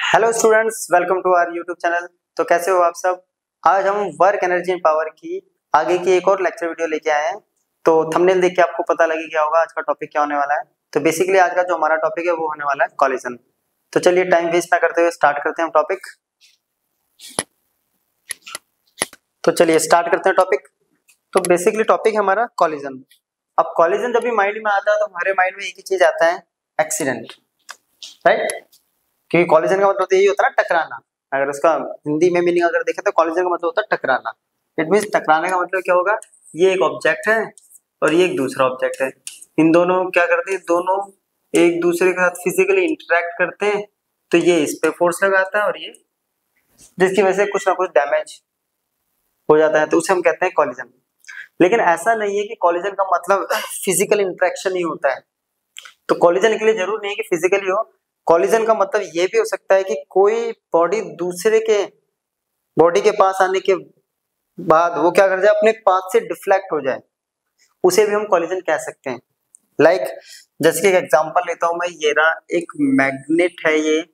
Hello students, welcome to our YouTube channel. तो कैसे हो आप सब। आज हम वर्क एनर्जी एंड पावर की आगे की एक और लेक्चर वीडियो लेके आए हैं। तो थंबनेल देख के आपको पता लगे क्या होगा, आज का टॉपिक क्या होने वाला है। तो बेसिकली आज का जो हमारा टॉपिक है वो होने वाला है कॉलिजन। तो चलिए टाइम वेस्ट ना करते हुए स्टार्ट करते हैं हम टॉपिक। तो चलिए स्टार्ट करते हैं टॉपिक। तो बेसिकली टॉपिक है हमारा कॉलिजन। अब कॉलिजन जब भी माइंड में आता है तो हमारे माइंड में एक ही चीज आता है, एक्सीडेंट, राइट। क्योंकि कॉलिजन का मतलब तो यही होता है ना, टकराना। अगर उसका हिंदी में मीनिंग अगर देखें तो कॉलिजन का मतलब होता है टकराना। इट मींस टकराने का मतलब क्या होगा, ये एक ऑब्जेक्ट है और ये एक दूसरा ऑब्जेक्ट है। इन दोनों क्या करते हैं, दोनों एक दूसरे के साथ फिजिकली इंटरेक्ट करते हैं। तो ये इस पे फोर्स लगाता है और ये, जिसकी वजह से कुछ ना कुछ डैमेज हो जाता है, तो उसे हम कहते हैं कॉलिजन। लेकिन ऐसा नहीं है कि कॉलिजन का मतलब फिजिकल इंटरेक्शन ही होता है। तो कॉलिजन के लिए जरूर नहीं है कि फिजिकली हो। कॉलिजन का मतलब ये भी हो सकता है कि कोई बॉडी दूसरे के बॉडी के पास आने के बाद वो क्या कर जाए, अपने पाथ से डिफ्लेक्ट हो जाए, उसे भी हम कॉलिजन कह सकते हैं। लाइक जैसे कि एक एग्जांपल लेता हूं मैं, ये रहा एक मैग्नेट है ये,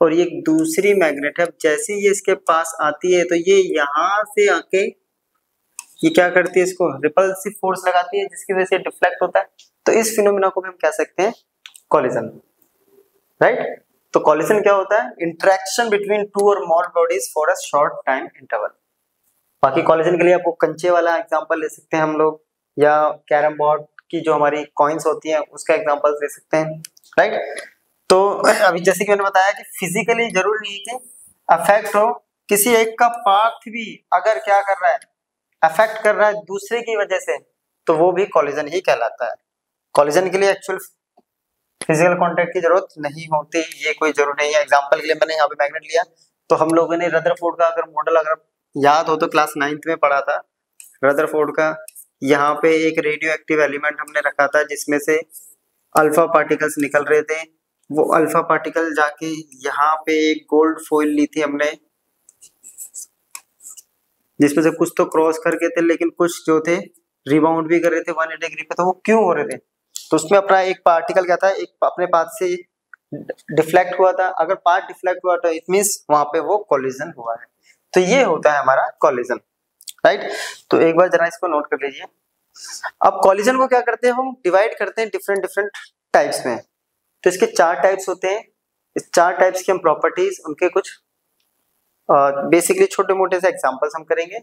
और ये दूसरी मैग्नेट है। अब जैसे ही ये इसके पास आती है तो ये यहाँ से आके ये क्या करती है, इसको रिपल्सिव फोर्स लगाती है, जिसकी वजह से डिफ्लेक्ट होता है। तो इस फिनोमिना को भी हम कह सकते हैं कॉलिजन, राइट। तो कॉलिजन क्या होता है, इंटरेक्शन बिटवीन टू और more bodies for a short time interval. बाकी कॉलिजन के लिए आपको कंचे वाला एग्जांपल ले सकते हैं हम लोग, या कैरम बोर्ड की जो हमारी कॉइन्स होती हैं उसका एग्जांपल दे सकते हैं, राइट। तो अभी जैसे कि मैंने बताया कि फिजिकली जरूरी नहीं कि अफेक्ट हो, किसी एक का पार्ट भी अगर क्या कर रहा है, अफेक्ट कर रहा है दूसरे की वजह से, तो वो भी कॉलिजन ही कहलाता है। कॉलिजन के लिए एक्चुअल फिजिकल कांटेक्ट की जरूरत नहीं होती, ये कोई जरूरी नहीं है। एग्जांपल के लिए मैंने यहाँ पे मैग्नेट लिया, तो हम लोगों ने रदरफोर्ड का अगर मॉडल अगर याद हो तो क्लास 9th में पढ़ा था रदरफोर्ड का। यहाँ पे एक रेडियो एक्टिव एलिमेंट हमने रखा था जिसमें से अल्फा पार्टिकल्स निकल रहे थे। वो अल्फा पार्टिकल जाके यहाँ पे एक गोल्ड फॉइल ली थी हमने, जिसमें से कुछ तो क्रॉस करके थे, लेकिन कुछ जो थे रिबाउंड भी कर रहे थे 180 डिग्री पे। तो वो क्यों हो रहे थे, तो उसमें अपना एक पार्टिकल क्या था, एक अपने पाथ से डिफ्लेक्ट हुआ था। अगर पार्ट डिफ्लेक्ट हुआ तो इट मींस वहां पे वो कॉलिजन हुआ है। तो ये होता है हमारा कॉलिजन, राइट। तो एक बार जरा इसको नोट कर लीजिए। अब कॉलिजन को क्या करते हैं, हम डिवाइड करते हैं डिफरेंट डिफरेंट टाइप्स में। तो इसके 4 टाइप्स होते हैं। इस 4 टाइप्स की हम प्रॉपर्टीज, उनके कुछ बेसिकली छोटे मोटे से एग्जांपल्स हम करेंगे,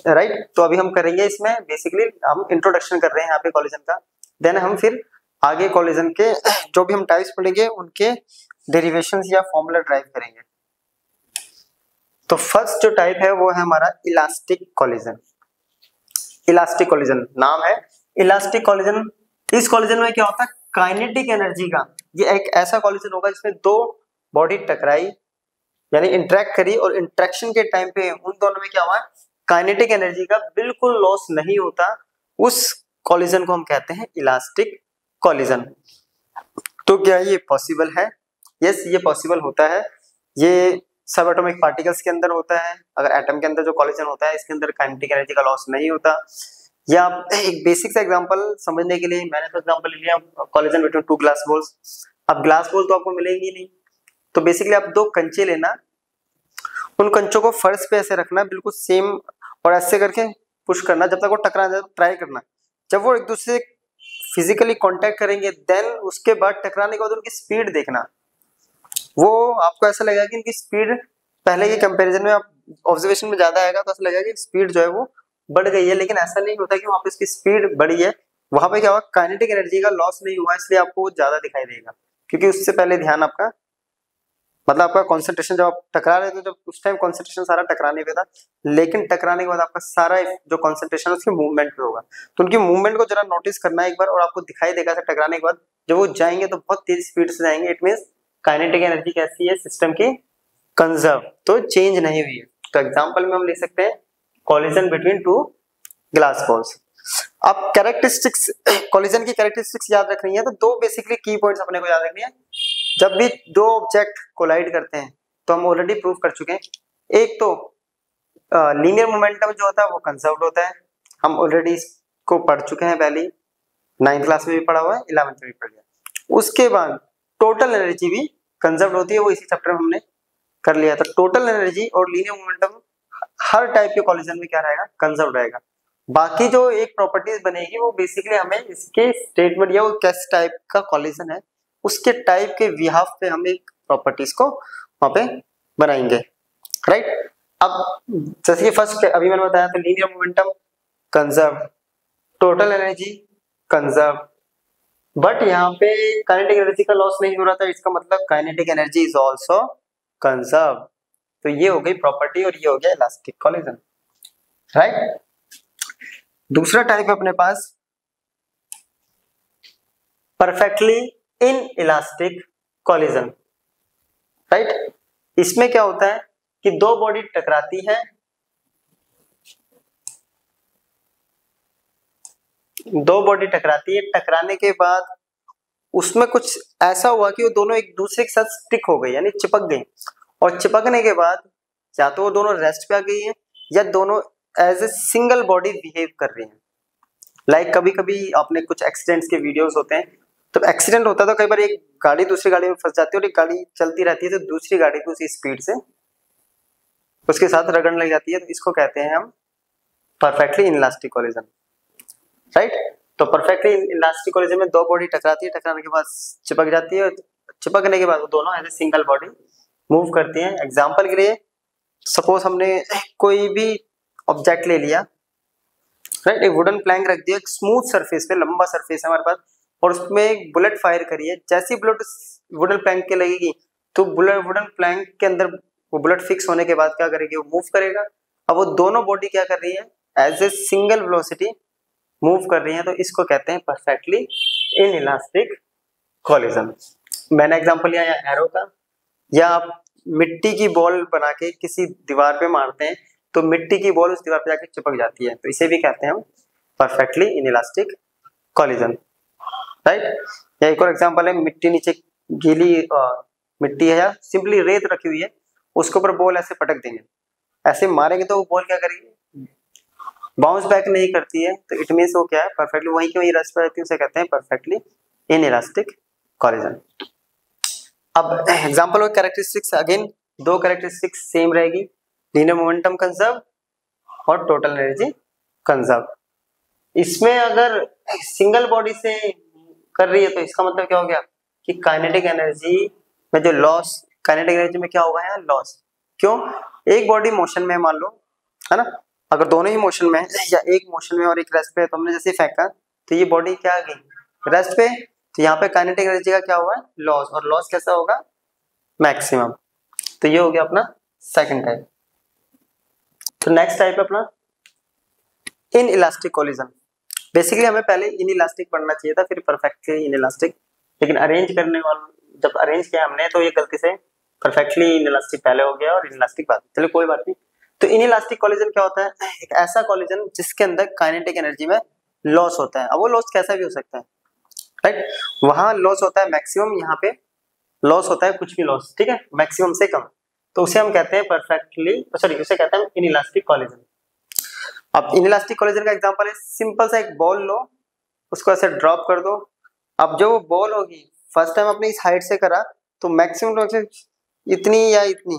राइट। तो अभी हम करेंगे इसमें बेसिकली हम इंट्रोडक्शन कर रहे हैं यहाँ पे कॉलिजन का। देन हम फिर आगे कॉलिजन के जो भी हम टाइप्स पढ़ेंगे उनके डेरिवेशंस या फॉर्मूला ड्राइव करेंगे। तो फर्स्ट जो टाइप है वो है हमारा इलास्टिक कॉलिजन। इलास्टिक कॉलिजन नाम है इलास्टिक कॉलिजन। इस कॉलिजन में क्या होता है, काइनेटिक एनर्जी का ये एक ऐसा कॉलिजन होगा जिसमें दो बॉडी टकराई यानी इंटरेक्ट करी, और इंटरेक्शन के टाइम पे उन दोनों में क्या हुआ, काइनेटिक एनर्जी का बिल्कुल लॉस नहीं होता। उस कॉलिजन को हम कहते हैं इलास्टिक कॉलिजन। तो क्या ये पॉसिबल है? यस, ये पॉसिबल होता है। ये सब एटॉमिक पार्टिकल्स के अंदर होता है। अगर एटम के अंदर जो कॉलिजन होता है इसके अंदर काइनेटिक एनर्जी का लॉस नहीं होता। या एक बेसिक सा एग्जांपल समझने के लिए मैंने तो एग्जांपल लिया कॉलिजन बिटवीन 2 ग्लास बॉल्स। अब ग्लास बॉल तो आपको मिलेंगी नहीं, तो बेसिकली आप 2 कंचे लेना, उन कंचों को फर्श पे ऐसे रखना बिल्कुल सेम, और ऐसे करके पुश करना जब तक वो टकरा जाए, ट्राई करना। जब वो एक दूसरे से फिजिकली कांटेक्ट करेंगे देन उसके बाद टकराने के बाद उनकी स्पीड देखना। वो आपको ऐसा लगेगा कि इनकी स्पीड पहले के कंपैरिजन में, आप ऑब्जर्वेशन में ज्यादा आएगा तो ऐसा लगेगा कि स्पीड जो है वो बढ़ गई है, लेकिन ऐसा नहीं होता कि वहां पे इसकी स्पीड बढ़ी है। वहां पे क्या हुआ, काइनेटिक एनर्जी का लॉस नहीं हुआ, इसलिए आपको वो ज्यादा दिखाई देगा, क्योंकि उससे पहले ध्यान आपका मतलब आपका कंसंट्रेशन जब आप टकरा रहे थे, जब उस टाइम कंसंट्रेशन सारा टकराने पे था, लेकिन टकराने के बाद आपका सारा जो कंसंट्रेशन उसकी मूवमेंट पे होगा। तो उनकी मूवमेंट को जरा नोटिस करना एक बार, और आपको दिखाई देगा टकराने के बाद जब वो जाएंगे तो बहुत तेज स्पीड से जाएंगे। इट मींस काइनेटिक एनर्जी कैसी है, सिस्टम की कंजर्व, तो चेंज नहीं हुई है। तो एग्जाम्पल में हम ले सकते हैं कॉलिजन बिटवीन 2 ग्लास बॉल्स। अब कैरेक्टरिस्टिक्स, कॉलिजन की कैरेक्टरिस्टिक्स याद रखनी है, तो 2 बेसिकली की पॉइंट्स अपने को याद रखनी है। जब भी 2 ऑब्जेक्ट कोलाइड करते हैं तो हम ऑलरेडी प्रूव कर चुके हैं, एक तो लीनियर मोमेंटम जो होता है वो कंजर्व्ड होता है। हम ऑलरेडी इसको पढ़ चुके हैं, पहले 9th क्लास में भी पढ़ा हुआ है, 11th में भी पढ़ लिया। उसके बाद टोटल एनर्जी भी कंजर्व्ड होती है, वो इसी चैप्टर में हमने कर लिया, तो टोटल एनर्जी और लीनियर मोमेंटम हर टाइप के कॉलिजन में क्या रहेगा, कंजर्व रहेगा। बाकी जो एक प्रॉपर्टीज बनेगी वो बेसिकली हमें इसके स्टेटमेंट या वो किस टाइप का कॉलिजन है उसके टाइप के बिहाफ पे हम एक प्रॉपर्टीज को वहां पे बनाएंगे, राइट। अब जैसे कि फर्स्ट अभी मैंने बताया तो linear momentum conserve, total energy conserve, but यहाँ पे काइनेटिक एनर्जी का लॉस नहीं हो रहा था, इसका मतलब kinetic energy is also conserve. तो ये हो गई प्रॉपर्टी और ये हो गया इलास्टिक कॉलिजन, राइट। दूसरा टाइप है अपने पास perfectly inelastic collision, right. इसमें क्या होता है कि दो बॉडी टकराती है, दो बॉडी टकराती है, टकराने के बाद उसमें कुछ ऐसा हुआ कि वो दोनों एक दूसरे के साथ स्टिक हो गई यानी चिपक गई, और चिपकने के बाद या तो वो दोनों रेस्ट पे आ गई है या दोनों as a single body behave कर रही हैं। लाइक कभी कभी आपने कुछ एक्सीडेंट्स के वीडियोस होते हैं, तो एक्सीडेंट होता है तो कई बार एक गाड़ी दूसरी गाड़ी में फंस जाती है और एक गाड़ी चलती रहती है तो दूसरी गाड़ी को उसी स्पीड से उसके साथ रगड़ने लग जाती है, तो इसको कहते हैं हम परफेक्टली इनइलास्टिक कॉलिजन, राइट। तो परफेक्टली इलास्टिक कॉलिजन में दो बॉडी टकराती है, टकराने के बाद चिपक जाती है, चिपकने के बाद वो दोनों as a single body move करती हैं। एग्जांपल के लिए सपोज हमने कोई भी ऑब्जेक्ट ले लिया, राइट, एक वुडन प्लैंक रख दिया, एक स्मूथ सरफेस पे, लंबा सरफेस है हमारे पास, और उसमें एक बुलेट फायर करी है। जैसी बुलेट वुडन प्लैंक के लगेगी तो वुडन प्लैंक के अंदर वो बुलेट फिक्स होने के बाद क्या करेगी, वो मूव करेगा। अब वो दोनों बॉडी क्या कर रही है, as a single velocity move कर रही है, तो इसको कहते हैं परफेक्टली इनइलास्टिक कॉलिजन। मैंने एग्जांपल लिया या एरो का, या आप मिट्टी की बॉल बना के किसी दीवार पे मारते हैं तो मिट्टी की बॉल उस दीवार पे जाके चिपक जाती है, तो इसे भी कहते हैं हम परफेक्टली इनइलास्टिक कॉलिजन, राइट। या एक और एग्जांपल है, मिट्टी नीचे गीली मिट्टी है या सिंपली रेत रखी हुई है, उसके ऊपर बॉल ऐसे पटक देंगे, ऐसे मारेंगे तो वो बॉल क्या करेगी, बाउंस बैक नहीं करती है, तो इट मींस वो क्या है, परफेक्टली वहीं की वहीं रेस्ट पे रहती है, उसे कहते हैं परफेक्टली इनइलास्टिक कॉलिजन। अब एग्जांपल और कैरेक्टरिस्टिक्स, अगेन दो कैरेक्टरिस्टिक्स सेम रहेगी, लीनियर मोमेंटम कंजर्व और टोटल एनर्जी कंजर्व। इसमें अगर सिंगल बॉडी से कर रही है तो इसका मतलब क्या हो गया कि काइनेटिक एनर्जी में जो लॉस, काइनेटिक एनर्जी में क्या होगा यहाँ लॉस। क्यों, एक बॉडी मोशन में मान लो, है ना, अगर दोनों ही मोशन में है या एक मोशन में और एक रेस्ट पे है, तो हमने जैसे फेंका तो ये बॉडी क्या आ गई रेस्ट पे, तो यहाँ पे काइनेटिक एनर्जी का क्या हुआ लॉस, और लॉस कैसा होगा मैक्सिमम। तो ये हो गया अपना सेकंड टाइप। तो नेक्स्ट टाइप है अपना इनइलास्टिक कॉलिजन। बेसिकली हमें पहले इनइलास्टिक पढ़ना चाहिए था, फिर परफेक्टली इनइलास्टिक, लेकिन अरेंज करने वाला जब अरेंज किया हमने तो ये गलती से परफेक्टली इनइलास्टिक पहले हो गया और इनइलास्टिक बाद। चलो कोई बात नहीं। तो इनइलास्टिक कॉलिजन क्या होता है, एक ऐसा कॉलिजन जिसके अंदर काइनेटिक एनर्जी में लॉस होता है। अब वो लॉस कैसा भी हो सकता है, राइट, वहां लॉस होता है मैक्सिमम, यहाँ पे लॉस होता है कुछ भी लॉस, ठीक है, मैक्सिमम से कम, तो उसे हम कहते हैं परफेक्टली, सॉरी उसे कहते हैं इनइलास्टिक कॉलिजन। अब इनइलास्टिक कॉलिजन का एग्जांपल है, सिंपल सा एक बॉल लो, उसको ऐसे ड्रॉप कर दो। अब जो बॉल होगी फर्स्ट टाइम अपने इस हाइट से करा तो मैक्सिमम इतनी या इतनी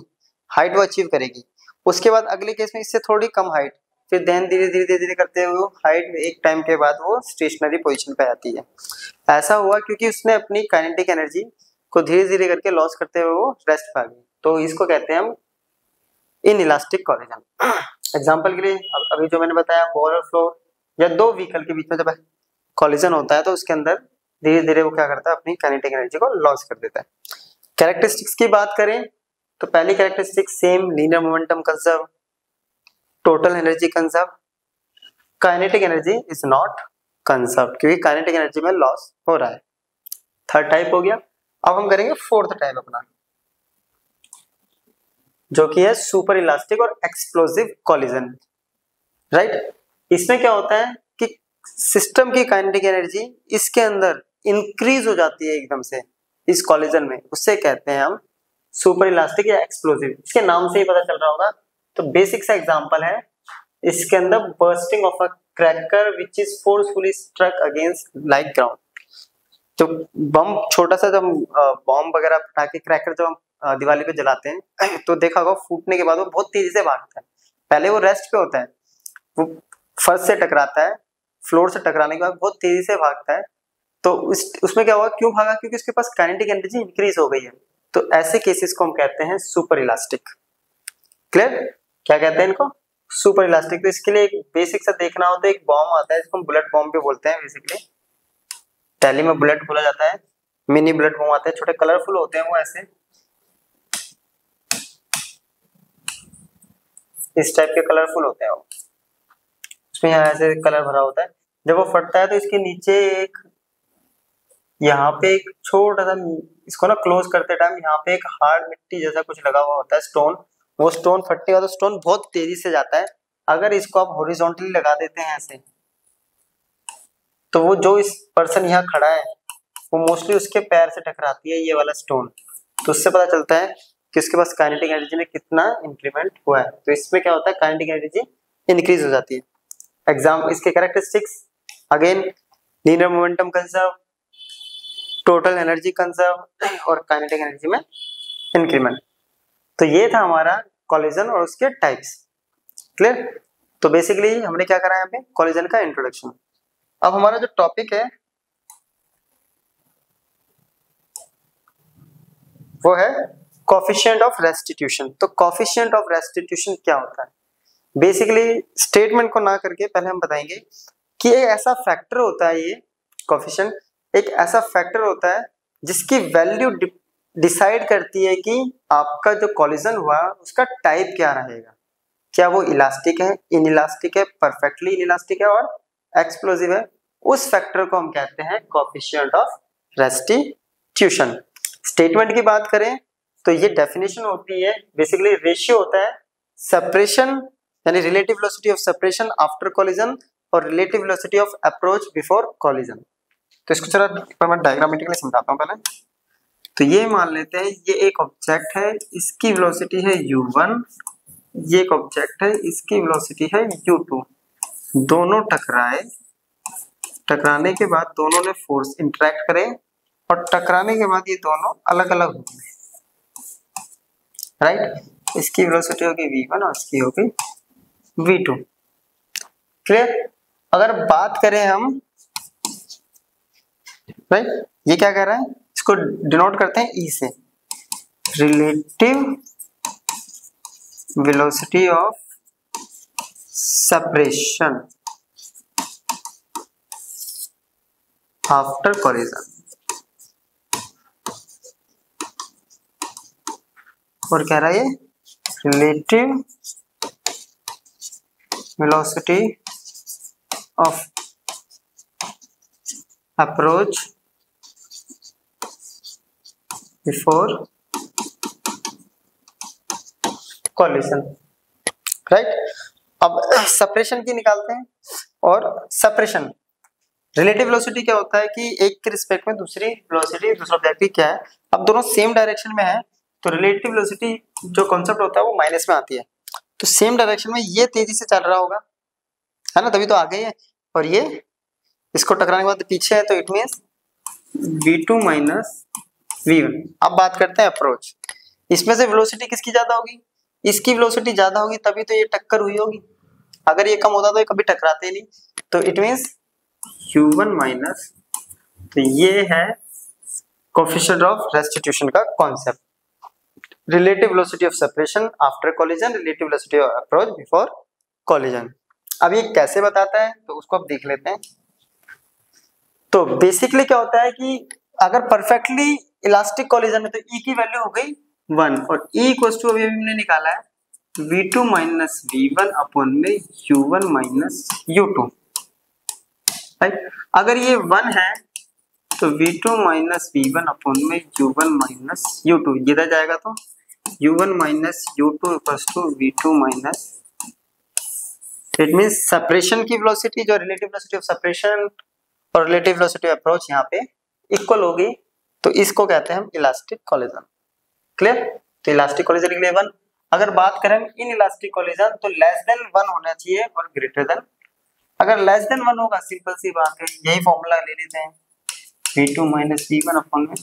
हाइट वो अचीव करेगी, उसके बाद अगले केस में इससे थोड़ी कम हाइट, फिर धीरे धीरे धीरे धीरे धीरे करते हुए हाइट एक टाइम के बाद वो स्टेशनरी पोजीशन पे आती है। ऐसा हुआ क्योंकि उसने अपनी काइनेटिक एनर्जी को धीरे धीरे करके लॉस करते हुए वो रेस्ट पे आ गई, तो इसको कहते हैं हम इनइलास्टिक कॉलिजन। एग्जांपल के लिए अभी जो मैंने बताया बॉल और फ्लोर या दो व्हीकल के बीच में जब कॉलिजन होता है तो उसके अंदर धीरे धीरे वो क्या करता है, अपनी काइनेटिक एनर्जी को लॉस कर देता है। कैरेक्टरिस्टिक्स की बात करें तो पहली characteristic same, linear momentum conserve, total energy conserve, kinetic energy is not conserve क्योंकि काइनेटिक एनर्जी में लॉस हो रहा है। थर्ड टाइप हो गया। अब हम करेंगे फोर्थ टाइप अपना, जो कि है सुपर इलास्टिक और एक्सप्लोसिव कॉलिजन, राइट। इसमें क्या होता है कि सिस्टम की काइनेटिक एनर्जी इसके अंदर इंक्रीज हो जाती है एकदम से इस कॉलिजन में, उससे कहते हैं हम सुपर इलास्टिक या एक्सप्लोसिव। इसके नाम से ही पता चल रहा होगा। तो बेसिक सा एग्जांपल है इसके अंदर, bursting of a cracker which is forcefully struck against like ground. जो बम छोटा सा जब बॉम्ब वगैरह फटा के क्रैकर जब हम दिवाली पे जलाते हैं तो देखा होगा फूटने के बाद वो बहुत तेजी से भागता है। पहले वो रेस्ट पे होता है, वो फर्श से टकराता है, फ्लोर से टकराने के बाद बहुत तेजी से भागता है। तो उसमें क्या हुआ, क्यों भागा, क्योंकि उसके पास काइनेटिक एनर्जी इंक्रीज हो गई है। तो ऐसे केसेस को हम कहते हैं सुपर इलास्टिक। क्लियर, क्या कहते हैं इनको, सुपर इलास्टिक। तो इसके लिए एक बेसिक सा देखना हो तो एक बॉम्ब आता है जिसको हम बुलेट बॉम्ब भी बोलते हैं। बेसिकली टैली में बुलेट बोला जाता है, मिनी बुलेट बॉम्ब आते हैं, छोटे कलरफुल होते हैं वो, ऐसे इस टाइप के कलरफुल होते हैं वो, उसमें यहाँ ऐसे कलर भरा होता है। जब वो फटता है तो इसके नीचे एक, यहाँ पे एक छोटा सा, इसको ना क्लोज करते टाइम यहाँ पे एक हार्ड मिट्टी जैसा कुछ लगा हुआ होता है, स्टोन। वो स्टोन फटने का तो स्टोन बहुत तेजी से जाता है। अगर इसको आप हॉरिजॉन्टली लगा देते हैं ऐसे, तो वो जो इस पर्सन यहाँ खड़ा है वो मोस्टली उसके पैर से टकराती है ये वाला स्टोन। तो उससे पता चलता है कि उसके पास काइनेटिक एनर्जी में कितना इंक्रीमेंट हुआ है। तो इसमें क्या होता है, काइनेटिक एनर्जी इंक्रीज हो जाती है। एग्जाम इसके characteristics again, linear momentum conserve, total energy conserve और काइनेटिक एनर्जी में इंक्रीमेंट। तो ये था हमारा कोलिजन और उसके टाइप्स। क्लियर। तो बेसिकली हमने क्या करा है यहाँ पे, कोलिजन का इंट्रोडक्शन। अब हमारा जो टॉपिक है वो है कोफिशिएंट ऑफ रेस्टिट्यूशन। तो कोफिशिएंट ऑफ रेस्टिट्यूशन क्या होता है, बेसिकली स्टेटमेंट को ना करके पहले हम बताएंगे कि एक ऐसा फैक्टर होता है, ये कोफिशिएंट एक ऐसा फैक्टर होता है जिसकी वैल्यू डिसाइड करती है कि आपका जो कोलिजन हुआ उसका टाइप क्या रहेगा, क्या वो इलास्टिक है, इनइलास्टिक है, परफेक्टली इनइलास्टिक है और एक्सप्लोसिव है। उस फैक्टर को हम कहते हैं कोफिशिएंट ऑफ रेस्टिट्यूशन। स्टेटमेंट की बात करें तो ये डेफिनेशन होती है, बेसिकली रेशियो होता है सेपरेशन यानी relative velocity of separation after collision और relative velocity of approach before collision. तो इसको चलो मैं डायग्रामेटिकली समझाता हूँ पहले। तो ये मान लेते हैं ये एक ऑब्जेक्ट है, इसकी वेलोसिटी है u1, ये एक ऑब्जेक्ट है, इसकी वेलोसिटी है u2। दोनों टकराए, टकराने के बाद दोनों ने फोर्स इंटरेक्ट करे और टकराने के बाद ये दोनों अलग अलग हो गए, राइट। इसकी वेलोसिटी होगी v1 और इसकी होगी v2। क्लियर। अगर बात करें हम, राइट, ये क्या कह रहा है, इसको डिनोट करते हैं ई से, relative velocity of separation after collision. और कह रहा है ये relative velocity of approach before collision, right. अब सेपरेशन की निकालते हैं। और सेपरेशन रिलेटिव वेलोसिटी क्या होता है कि एक के रिस्पेक्ट में दूसरी वेलोसिटी दूसरा ऑब्जेक्ट की क्या है, अब दोनों सेम डायरेक्शन में है तो रिलेटिव वेलोसिटी जो कॉन्सेप्ट होता है वो माइनस में आती है। तो सेम डायरेक्शन में ये तेजी से चल रहा होगा, है ना, तभी तो आगे है, और ये इसको टकराने के बाद पीछे है, तो it means v2 minus v1। अब बात करते हैं अप्रोच। इसमें से वेलोसिटी किसकी ज्यादा होगी, इसकी वेलोसिटी ज्यादा होगी तभी तो ये टक्कर हुई होगी। अगर ये कम होता तो ये कभी टकराते नहीं। तो इट मींस u1 माइनस, तो ये है कोफिशिएंट ऑफ रेस्टिट्यूशन का concept, relative velocity of separation after collision, relative velocity of approach before collision. अब ये कैसे बताता है तो उसको अब देख लेते हैं। तो बेसिकली क्या होता है कि अगर परफेक्टली इलास्टिक कोलिजन है तो ई की वैल्यू हो गई 1 और ई इक्वल्स टू अभी हमने निकाला है v2 माइनस v1 अपॉन में u1 माइनस u2, राइट। अगर ये 1 है तो v2 माइनस v1 अपॉन में u1 माइनस u2, ये इधर जाएगा तो u1 minus u2 equals to v2 minus, it means separation की वेलोसिटी जो रिलेटिव वेलोसिटी ऑफ सेपरेशन और रिलेटिव वेलोसिटी ऑफ अप्रोच यहाँ पे इक्वल होगी, तो इसको कहते हैं हम इलास्टिक कोलिजन। क्लियर। तो इलास्टिक कोलिजन के लिए 1। अगर बात करें इन इलास्टिक कोलिजन तो लेस देन 1 होना चाहिए और ग्रेटर देन, अगर लेस देन 1 होगा सिंपल सी बात है, यही फॉर्मूला ले लेते हैं v2 माइनस v1 अपॉन में।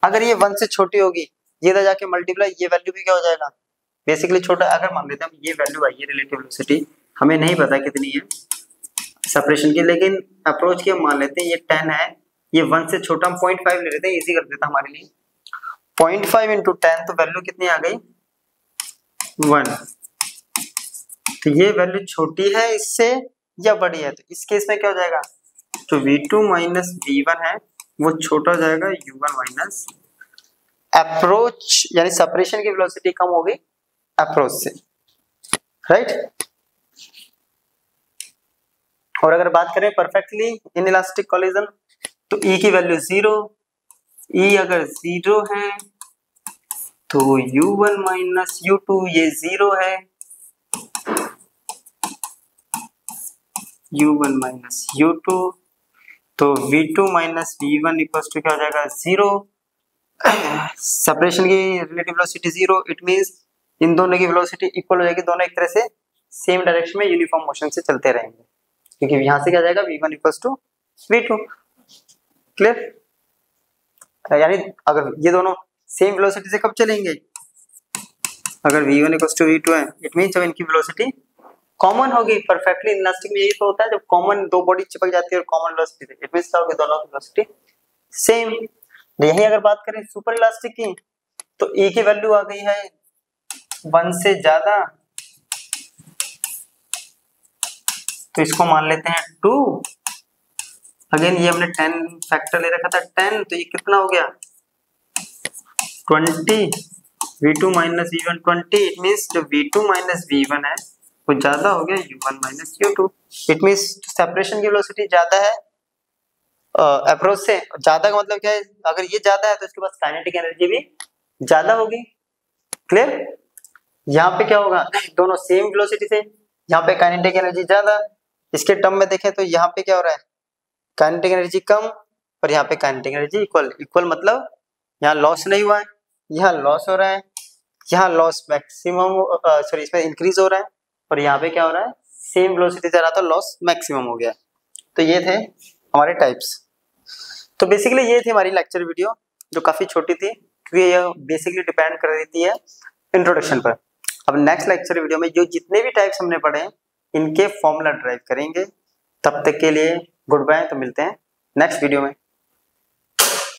अगर ये 1 से छोटी होगी, ये तो जाके मल्टीप्लाई, ये वैल्यू भी क्या हो जाएगा, बेसिकली छोटा। अगर मान लेते हैं हम ये वैल्यू आई है रिलेटिव वेलोसिटी, हमें नहीं पता कितनी है सेपरेशन की, लेकिन अप्रोच की हम मान लेते हैं ये 10 है, ये 1 से छोटा, हम 0.5 ले लेते हैं, इजी कर देता हमारे लिए। 0.5 इंटू 10 तो वैल्यू कितनी आ गई 1। तो ये वैल्यू छोटी है इससे या बड़ी है, तो इस केस में क्या हो जाएगा, जो v2 माइनस v1 है वो छोटा हो जाएगा u1 माइनस अप्रोच, यानी सेपरेशन की वेलोसिटी कम होगी अप्रोच से, राइट। और अगर बात करें परफेक्टली इन इलास्टिक कोलिजन, तो E की वैल्यू 0, E अगर 0 है तो u1 माइनस u2 ये 0 है, u1 माइनस u2, तो v2 minus v1 equals to क्या हो जाएगा 0। सेपरेशन की रिलेटिव वेलोसिटी 0, इट मींस इन दोनों की वेलोसिटी इक्वल हो जाएगी, दोनों एक तरह से सेम डायरेक्शन में यूनिफॉर्म मोशन से चलते रहेंगे, क्योंकि यहाँ से क्या जाएगा v1 equals to v2, clear. यानी अगर ये दोनों सेम वेलोसिटी से कब चलेंगे, अगर v1 इक्वल्स टू v2 है, इट मींस जब इनकी वेलोसिटी कॉमन होगी। परफेक्टली इलास्टिक में यही तो होता है, जब कॉमन दो बॉडी चिपक जाती है और कॉमन वेलोसिटी से, इट मींस क्या होगी, दोनों की वेलोसिटी सेम। यही अगर बात करें सुपर इलास्टिक की, तो E की वैल्यू आ गई है 1 से ज्यादा, तो इसको मान लेते हैं 2। अगेन ये हमने 10 फैक्टर ले रखा था 10, तो ये कितना हो गया 20, v2 minus v1 20, it means जो v2 माइनस v1 है वो ज्यादा हो गया u1 minus u2। It means separation की वेलोसिटी ज्यादा है अप्रोच से। ज्यादा का मतलब क्या है, अगर ये ज्यादा है तो इसके पास काइनेटिक एनर्जी भी ज्यादा होगी, क्लियर। यहाँ पे क्या होगा, दोनों सेम वेलोसिटी से, यहाँ पे काइनेटिक एनर्जी ज्यादा, इसके टर्म में देखें तो यहाँ पे क्या हो रहा है, काइनेटिक एनर्जी कम और यहाँ पे काइनेटिक एनर्जी इक्वल। इक्वल मतलब यहाँ लॉस नहीं हुआ है, यहाँ लॉस हो रहा है, यहाँ लॉस मैक्सिमम सॉरी इसमें इंक्रीज हो रहा है, और यहाँ पे क्या हो रहा है, सेम वेलोसिटी से रहा था लॉस मैक्सिमम हो गया। तो ये थे हमारे टाइप्स। तो बेसिकली ये थी हमारी लेक्चर वीडियो, जो काफी छोटी थी क्योंकि ये बेसिकली डिपेंड कर देती है इंट्रोडक्शन पर। अब नेक्स्ट लेक्चर वीडियो में जो जितने भी टाइप्स हमने पढ़े हैं इनके फॉर्मूला ड्राइव करेंगे। तब तक के लिए गुड बाय, तो मिलते हैं नेक्स्ट वीडियो में।